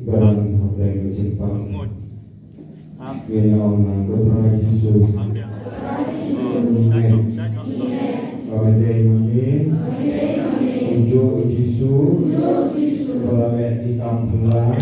dan apa yang Jepang yang berterima Yesus Ramadhan Amin Ujuk Yesus Balik hitam pulang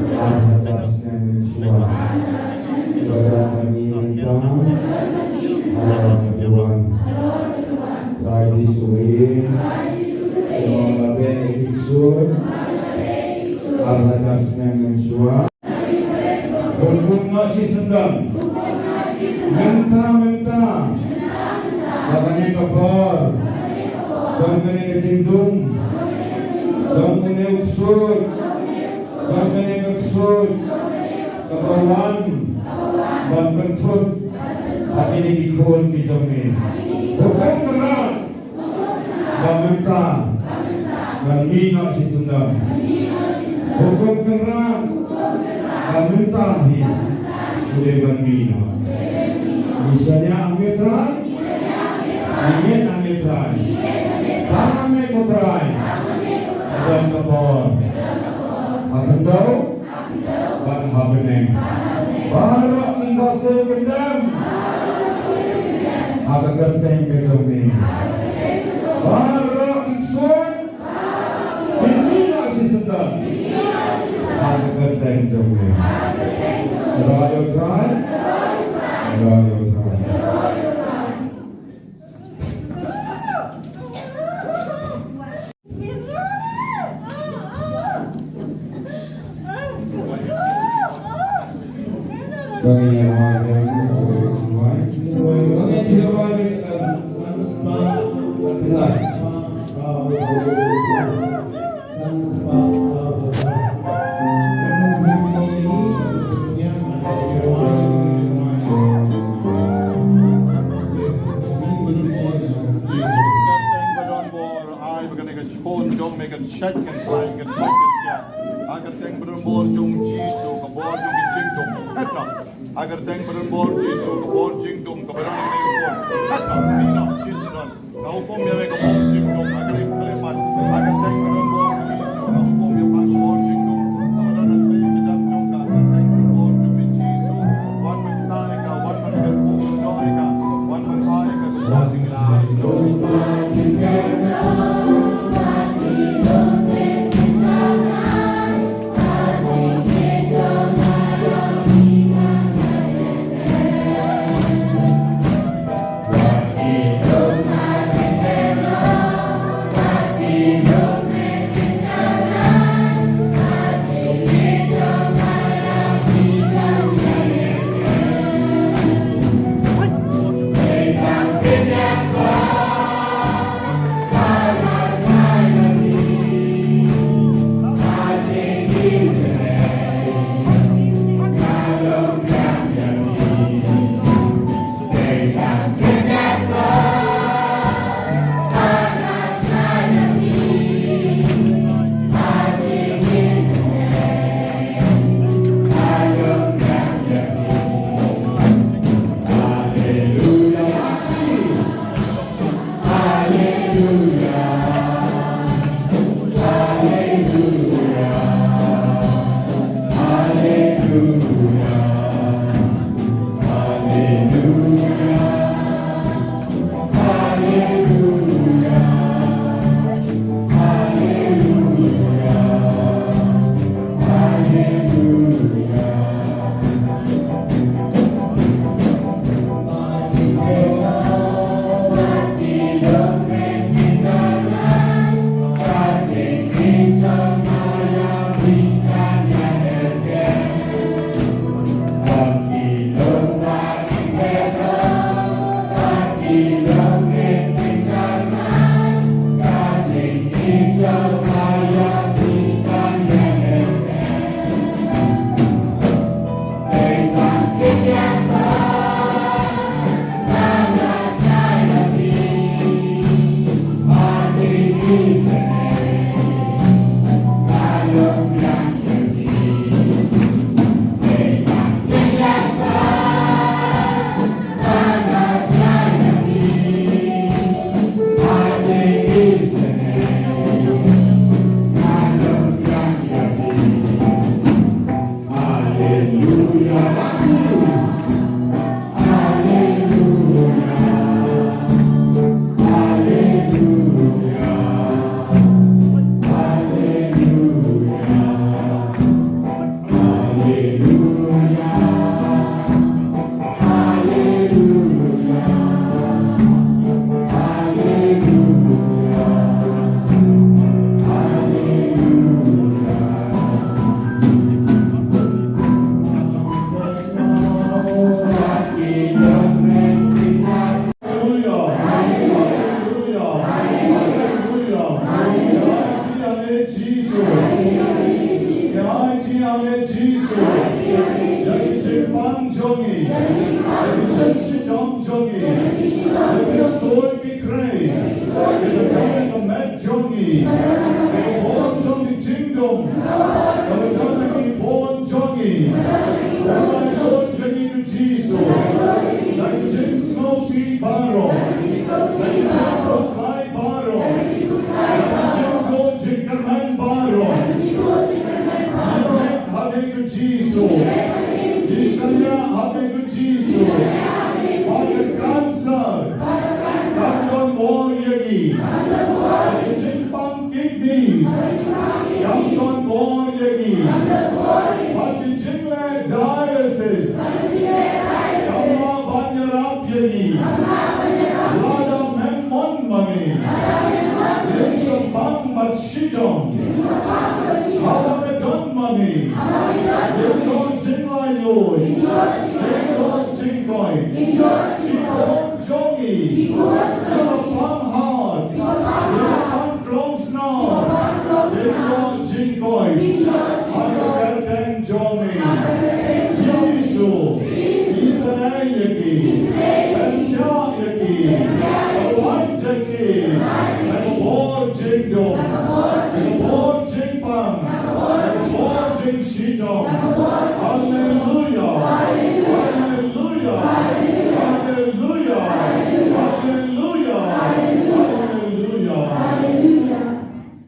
atasnya mensuah Badan kami minta Allah Tuhan Raji Suri Semalabe Yesus atasnya mensuah Berbunga si sendam Mentah-mentah Makanya kebor Jangan kena kecindung Jangan kena uksud Jangan kena keksud Kebawan Dan bentut Tapi ini dikun di jami Hukum kerat Dan mentah Dan minyak si sendam Hukum kerat Dan mentahi Kudeban minyak Misalnya ametrai Ingin ametrai Tangan mekotrai Dan kebor Akan daw Dan habeneng Barak engkau gendam Akan gerteng kejami Barak iksun Dimina si sedang Akan gerteng kejami Rayo trai Rayo trai Kami yang makan semua, kami siapa kita kenal. Agar teng berembor Jesu kebor jingdum keberan mengupon kata mina sisuran kau pom ya kebor jingdum agar ikleman agar teng berembor Jesu kau pom ya kebor jingdum keberan istri sedang jongka agar teng berembor jingdum Jesu wan mentah ka wan mengerpu doa ka wan menghai ka kebor jingdum Kita 안에 지수 여기 직방정이 여기 정치정정이 여기 스토리 그레이 여기 병의 맷정이 여기 보험정이 진동 여기 정이 보험정이 여기 보험정이 지수 여기 진스노시 바로 여기 진코스라이 바로 여기 진코 직감한 바로 하베그 지수 이스라엘 하베그 지수 바가 간살 삼건 모르기 진빵 킥디스 양건 모르기 바기 진레 다이어시스 감마 반야랍여기 라다 멘몬마니 예수 방맛시정 하다메 돈마니 예수 진라이로이 예수 진거이 이공 종이 예수 방핫 예수 방클롱스나 예수 진거이 하다메 종이 지수 이스라엘에게 벤자에게 완전히 보증도 보증방 보증시정 할렐루야 할렐루야 할렐루야 할렐루야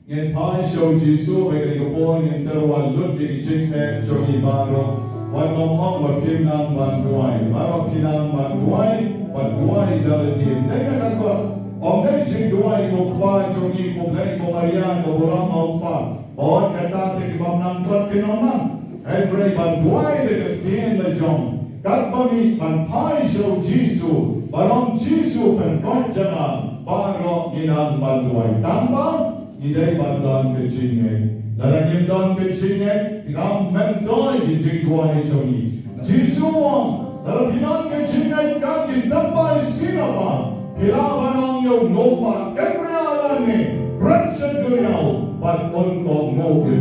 yen paisho jisu bagi pon interwal lut di jingme jogi baro wan ngomong wa pinang wan duai baro pinang wan duai dalati dengan aku ongai jing duai ko kwa jogi ko ngai ko marian ko boram au pa on kata te ki bamnang tot kinonam every ban duai de tien le jong kat bami ban paisho jisu barom jisu pen kon jana baro inang ban duai tambang Idai bandan kecingnya, darahnya dan kecingnya, ikam mentoi di jingkuan itu. Jisuang, darah pinan kecingnya kaki sampai sinapa, pilawan yang nopa keberalane, bersedunia, bat untuk ngopi.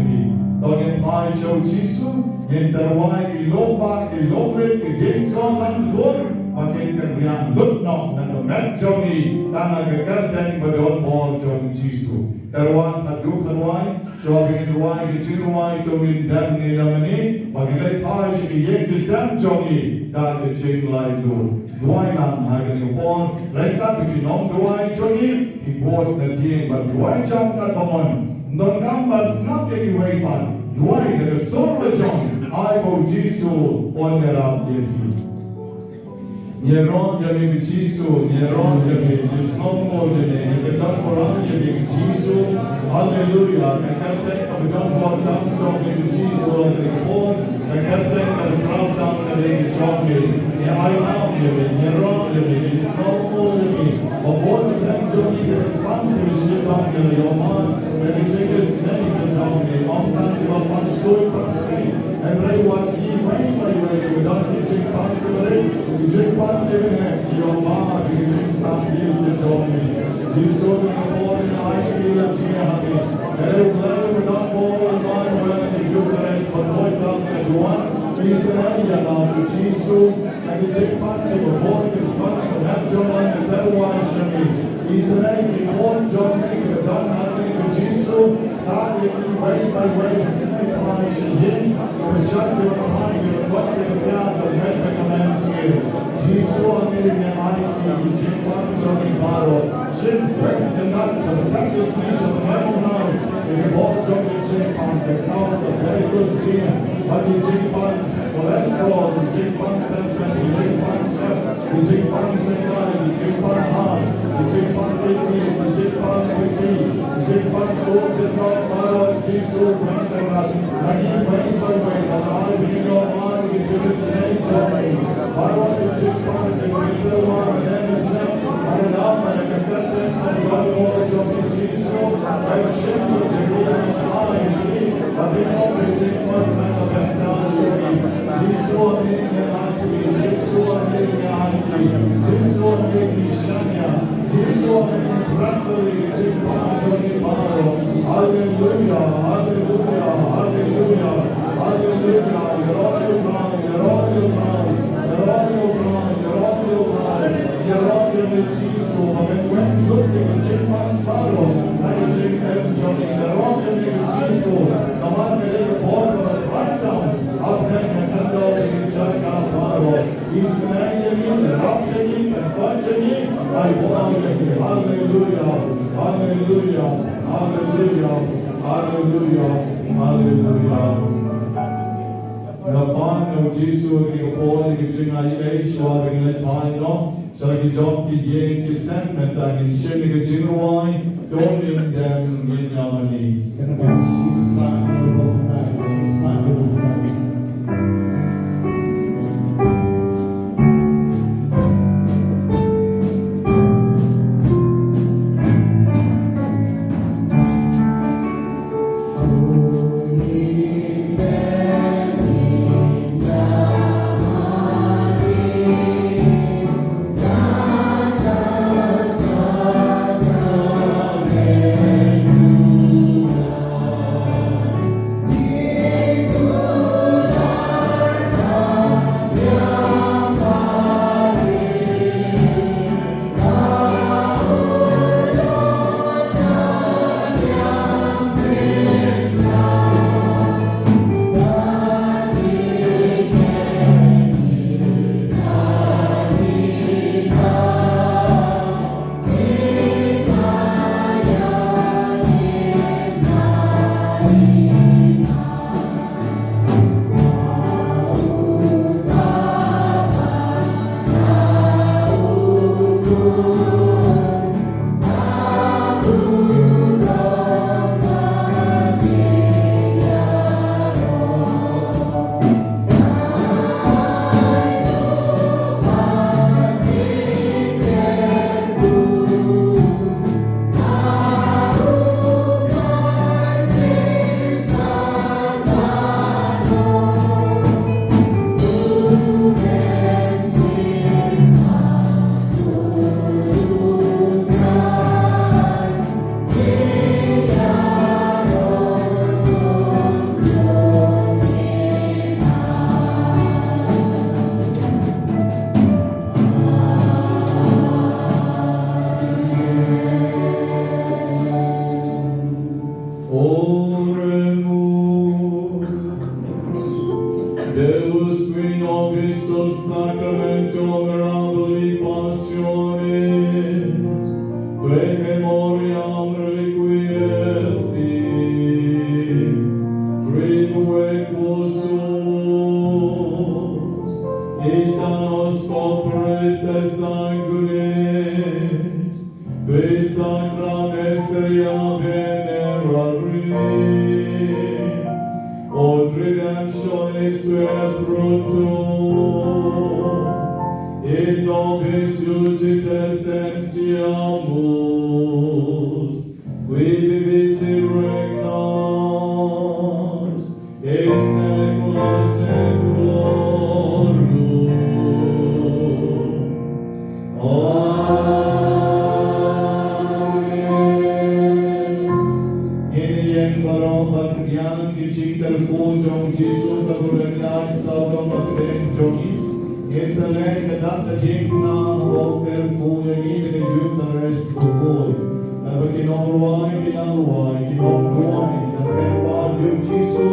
Dengan paisho jisu, yang terwai di lopa, di lomret, di jingsuan antur, makin kebrian lutnok dan metjoni, tanah kekerjaan berdon bol jong jisu. Terwan kaduk terwai, shopping terwai, kecil terwai, jongin dan nidamani, bagi paish di yek disam jongi, dan kecil lain Duai nam hagen pon, mereka bikin nom duai jongi, dibuat nanti berduai jam kat pemon, non gambar snap yang diwaipan, duai dari surga jong, aibo jisu on derap diri. Nyeron jadi Jisu, nyeron jadi Yisnomo jadi kebetulan orang jadi Jisu, Haleluya. Nekateng kebetulan orang jadi Jisu dari pun, nekateng kebetulan dari jadi ya ayam jadi nyeron jadi Yisnomo jadi, apapun yang jadi kebetulan Kristen jadi Yoman, jadi jenis ini jadi orang di bawah suatu. Everyone he went by way without teaching confidently, teaching confidently, your mama teaching confidently, Jesus in the morning, I feel a tear happy. Very glad we don't fall on my way to Eucharist, but boy comes at one. Israel now to Jesus, and the teaching confidently, before the front of that John and that one shall be. Israel before John, the done nothing to Jesus, God will be way by way. Bersatu bersama waktu berjalan dan berkomunikasi. Jisu akhirnya hari ini jumpa dengan baru. Sehingga dengan bersatu sejauh mana ini bocor jumpa dengan berbagai segi. Bagi jumpa kolesterol, jumpa tensi, jumpa stres, jumpa segala, jumpa hal, jumpa tinggi, jumpa tinggi, jumpa sulit jumpa baru. Jisu berkata lagi baik-baik dalam hidup orang di jenis ini baru jumpa dengan Tuhan dan Islam ada nama yang tertentu baru jumpa Jisu dan syukur dengan Allah ini bagi orang jumpa dengan berdasar Jisu ini hati Jisu ini hati Jisu ini syanya Jisu ini berasal jumpa jadi baru Haleluya Haleluya Haleluya Haleluya Ay, hallelujah, hallelujah, hallelujah, hallelujah, hallelujah. Napan ng Jesu ni Paul ni Jinga ilay siya bigla tayo sa job ki yen ki sen meta ni shen ni jinwai don't in them in yamani. She's not Deus qui nobis sub sacramento mirabili passionis, que memoriam requiesti, tribue quos sumus, et a nos copres et sanguinis, que sacra mysteria venerari, od redemptionis sua fructo, in nobis iudic essentiamus, qui vivis in regnans, in saecula saeculorum. Amen. In parola yang dicinter pujong Jesu taburenyar saudom akrenjogi, Yesalek data jingna oker puja gide de yuta resukoi, aber kinomruai, kinomruai, kinomruai, kinomruai, Jesu